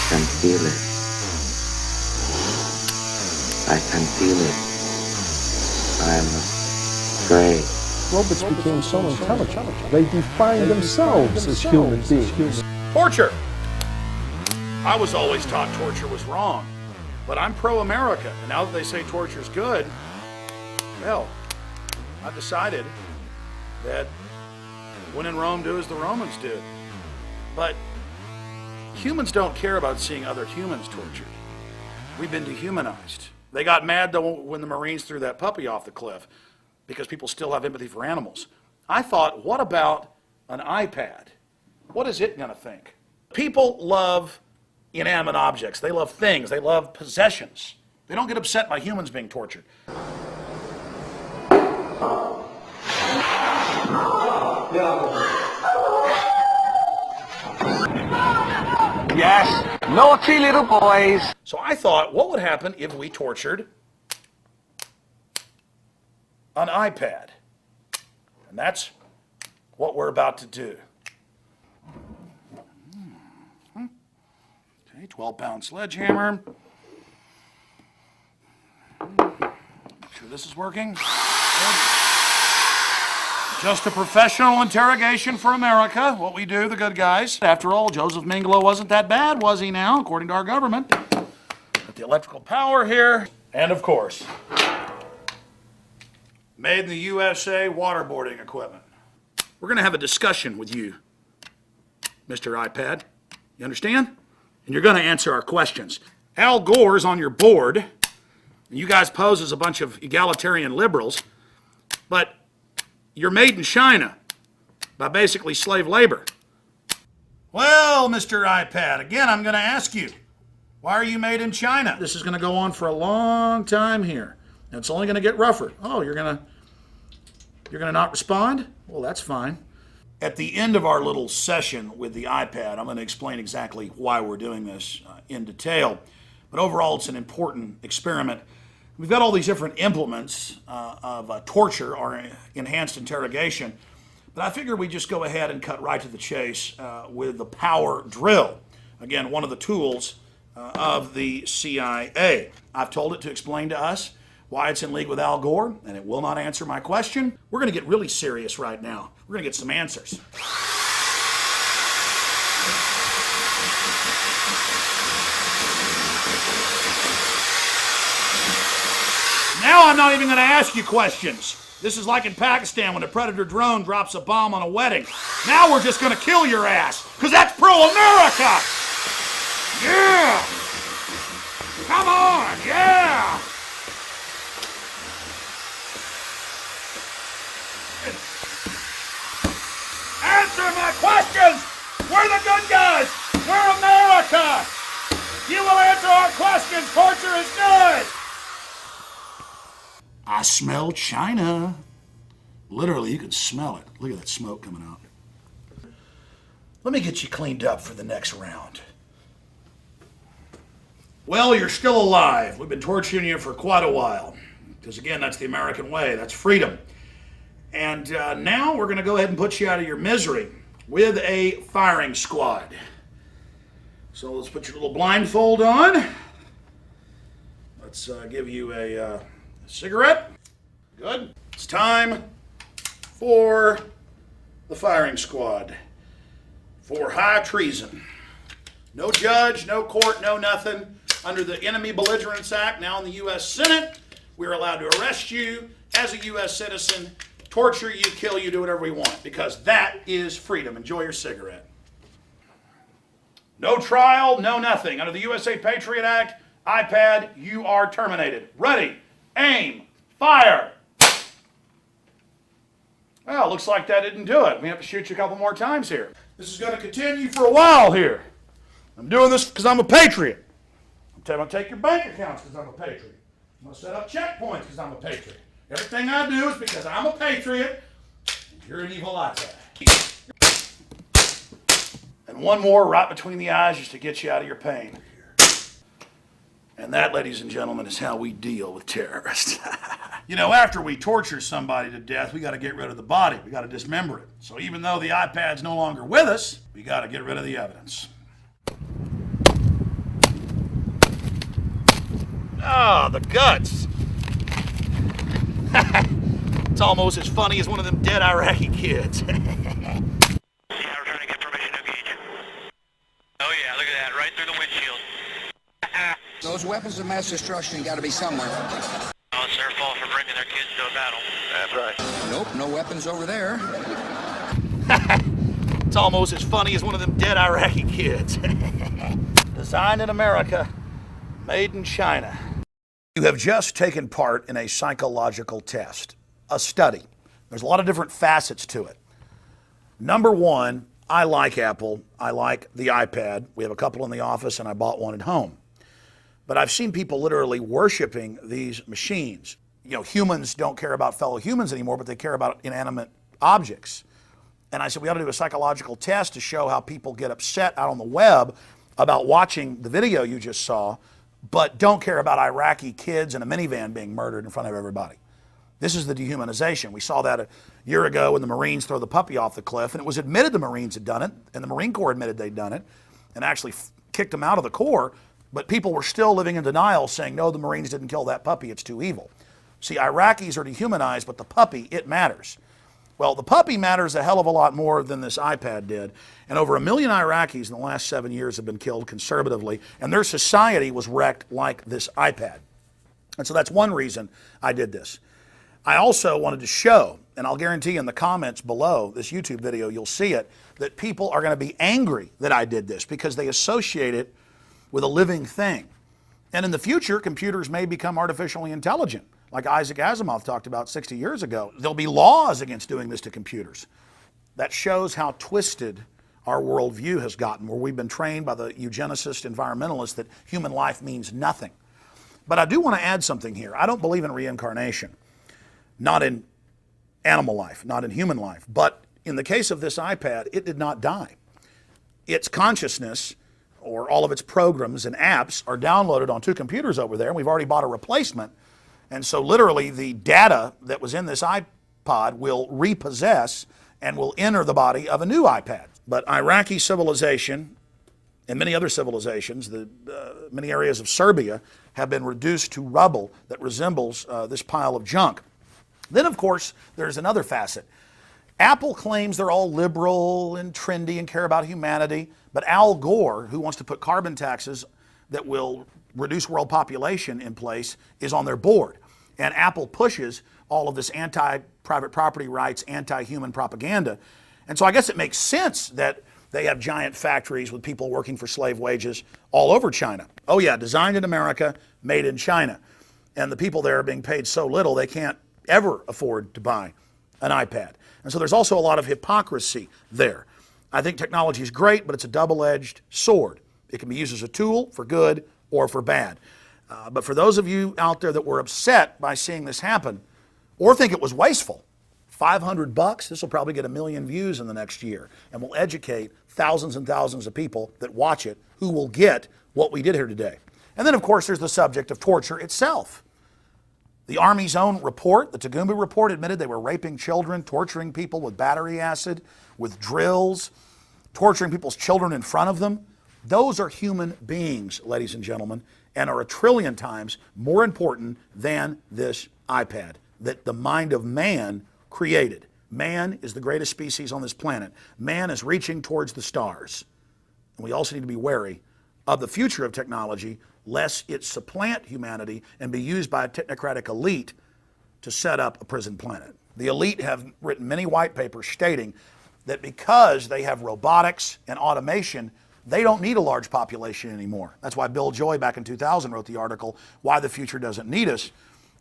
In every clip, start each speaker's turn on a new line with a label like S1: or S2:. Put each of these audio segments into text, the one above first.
S1: can feel it. I can feel it. I'm afraid.
S2: Robots became so intelligent, they defined themselves as human beings.
S3: Torture! I was always taught torture was wrong, but I'm pro-America, and now that they say torture's good, well, I've decided that when in Rome, do as the Romans did. But humans don't care about seeing other humans tortured. We've been dehumanized. They got mad though when the Marines threw that puppy off the cliff because people still have empathy for animals. I thought, what about an iPad? What is it going to think? People love inanimate objects. They love things. They love possessions. They don't get upset by humans being tortured.
S4: Yes, naughty little boys.
S3: So I thought, what would happen if we tortured an iPad? And that's what we're about to do. Okay, 12-pound sledgehammer. Make sure this is working. Good. Just a professional interrogation for America, what we do, the good guys. After all, Joseph Mengele wasn't that bad, was he now, according to our government? Got the electrical power here. And of course, made in the USA waterboarding equipment. We're going to have a discussion with you, Mr. iPad. You understand? And you're going to answer our questions. Al Gore's on your board, and you guys pose as a bunch of egalitarian liberals, but you're made in China by basically slave labor. Well, Mr. iPad, again, I'm going to ask you, why are you made in China? This is going to go on for a long time here, and it's only going to get rougher. Oh, you're going to not respond? Well, that's fine. At the end of our little session with the iPad, I'm going to explain exactly why we're doing this in detail. But overall, it's an important experiment. We've got all these different implements of torture or enhanced interrogation, but I figure we just go ahead and cut right to the chase with the power drill. Again, one of the tools of the CIA. I've told it to explain to us why it's in league with Al Gore, and it will not answer my question. We're going to get really serious right now. We're going to get some answers. Now I'm not even going to ask you questions. This is like in Pakistan when a Predator drone drops a bomb on a wedding. Now we're just going to kill your ass, because that's pro-America! Yeah! Come on, yeah! Answer my questions! We're the good guys! We're America! You will answer our questions! Torture is good! I smell China. Literally, you can smell it. Look at that smoke coming out. Let me get you cleaned up for the next round. Well, you're still alive. We've been torturing you for quite a while. Because again, that's the American way. That's freedom. And now we're going to go ahead and put you out of your misery with a firing squad. So let's put your little blindfold on. Let's give you a cigarette. Good. It's time for the firing squad for high treason. No judge, no court, no nothing. Under the Enemy Belligerence Act, now in the U.S. Senate, we're allowed to arrest you as a U.S. citizen, torture you, kill you, do whatever we want, because that is freedom. Enjoy your cigarette. No trial, no nothing. Under the USA Patriot Act, iPad, you are terminated. Ready, aim, fire. Well, looks like that didn't do it. We have to shoot you a couple more times here. This is going to continue for a while here. I'm doing this because I'm a patriot. I'm going to take your bank accounts because I'm a patriot. I'm going to set up checkpoints because I'm a patriot. Everything I do is because I'm a patriot and you're an evil iPad. And one more right between the eyes just to get you out of your pain. And that, ladies and gentlemen, is how we deal with terrorists. You know, after we torture somebody to death, we got to get rid of the body. We got to dismember it. So even though the iPad's no longer with us, we got to get rid of the evidence. Oh, the guts. It's almost as funny as one of them dead Iraqi kids.
S5: Yeah, we're trying to get permission to engage. Oh yeah, look at that, right through the windshield.
S6: Those weapons of mass destruction got to be somewhere.
S5: Oh, it's their fault for bringing their kids to a battle. That's right.
S6: Nope, no weapons over there.
S3: It's almost as funny as one of them dead Iraqi kids. Designed in America, made in China. You have just taken part in a psychological test, a study. There's a lot of different facets to it. Number one, I like Apple. I like the iPad. We have a couple in the office, and I bought one at home. But I've seen people literally worshiping these machines. You know, humans don't care about fellow humans anymore, but they care about inanimate objects. And I said, we ought to do a psychological test to show how people get upset out on the web about watching the video you just saw, but don't care about Iraqi kids in a minivan being murdered in front of everybody. This is the dehumanization. We saw that a year ago when the Marines throw the puppy off the cliff, and it was admitted the Marines had done it, and the Marine Corps admitted they'd done it, and actually kicked them out of the Corps, but people were still living in denial, saying, no, the Marines didn't kill that puppy, it's too evil. See, Iraqis are dehumanized, but the puppy, it matters. Well, the puppy matters a hell of a lot more than this iPad did, and over 1 million Iraqis in the last 7 years have been killed conservatively, and their society was wrecked like this iPad. And so that's one reason I did this. I also wanted to show, and I'll guarantee in the comments below this YouTube video, you'll see it, that people are going to be angry that I did this because they associate it with a living thing. And in the future, computers may become artificially intelligent, like Isaac Asimov talked about 60 years ago. There'll be laws against doing this to computers. That shows how twisted our worldview has gotten, where we've been trained by the eugenicist environmentalists that human life means nothing. But I do want to add something here. I don't believe in reincarnation. Not in animal life, not in human life. But in the case of this iPad, it did not die. Its consciousness, or all of its programs and apps, are downloaded on 2 computers over there, and we've already bought a replacement. And so literally the data that was in this iPod will repossess and will enter the body of a new iPad. But Iraqi civilization and many other civilizations, many areas of Serbia, have been reduced to rubble that resembles this pile of junk. Then, of course, there's another facet. Apple claims they're all liberal and trendy and care about humanity, but Al Gore, who wants to put carbon taxes that will reduce world population in place, is on their board. And Apple pushes all of this anti-private property rights, anti-human propaganda. And so I guess it makes sense that they have giant factories with people working for slave wages all over China. Oh yeah, designed in America, made in China. And the people there are being paid so little they can't ever afford to buy an iPad. And so there's also a lot of hypocrisy there. I think technology is great, but it's a double-edged sword. It can be used as a tool for good or for bad. But for those of you out there that were upset by seeing this happen, or think it was wasteful, $500, this will probably get 1 million views in the next year, and will educate thousands and thousands of people that watch it who will get what we did here today. And then, of course, there's the subject of torture itself. The Army's own report, the Tagumba report, admitted they were raping children, torturing people with battery acid, with drills, torturing people's children in front of them. Those are human beings, ladies and gentlemen, and are 1 trillion times more important than this iPad that the mind of man created. Man is the greatest species on this planet. Man is reaching towards the stars. And we also need to be wary of the future of technology, lest it supplant humanity and be used by a technocratic elite to set up a prison planet. The elite have written many white papers stating that because they have robotics and automation, they don't need a large population anymore. That's why Bill Joy back in 2000 wrote the article, Why the Future Doesn't Need Us,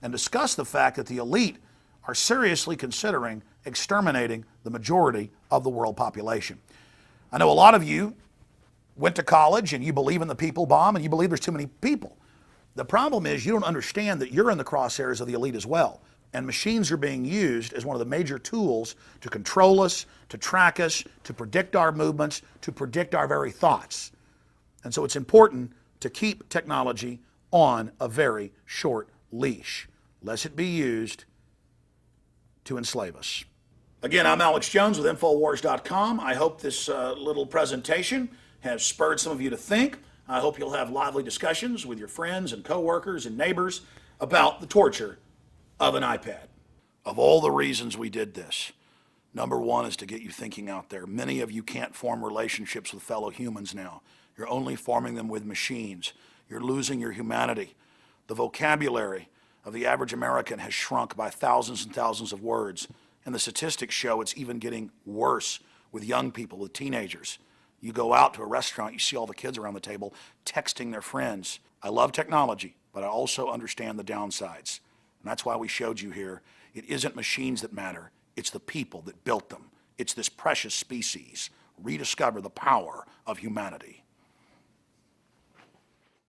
S3: and discussed the fact that the elite are seriously considering exterminating the majority of the world population. I know a lot of you went to college and you believe in the people bomb and you believe there's too many people. The problem is you don't understand that you're in the crosshairs of the elite as well. And machines are being used as one of the major tools to control us, to track us, to predict our movements, to predict our very thoughts. And so it's important to keep technology on a very short leash, lest it be used to enslave us. Again, I'm Alex Jones with Infowars.com. I hope this little presentation has spurred some of you to think. I hope you'll have lively discussions with your friends and coworkers and neighbors about the torture of an iPad. Of all the reasons we did this, number one is to get you thinking out there. Many of you can't form relationships with fellow humans now. You're only forming them with machines. You're losing your humanity. The vocabulary of the average American has shrunk by thousands and thousands of words, and the statistics show it's even getting worse with young people, with teenagers. You go out to a restaurant, you see all the kids around the table texting their friends. I love technology, but I also understand the downsides. And that's why we showed you here, it isn't machines that matter, it's the people that built them. It's this precious species. Rediscover the power of humanity.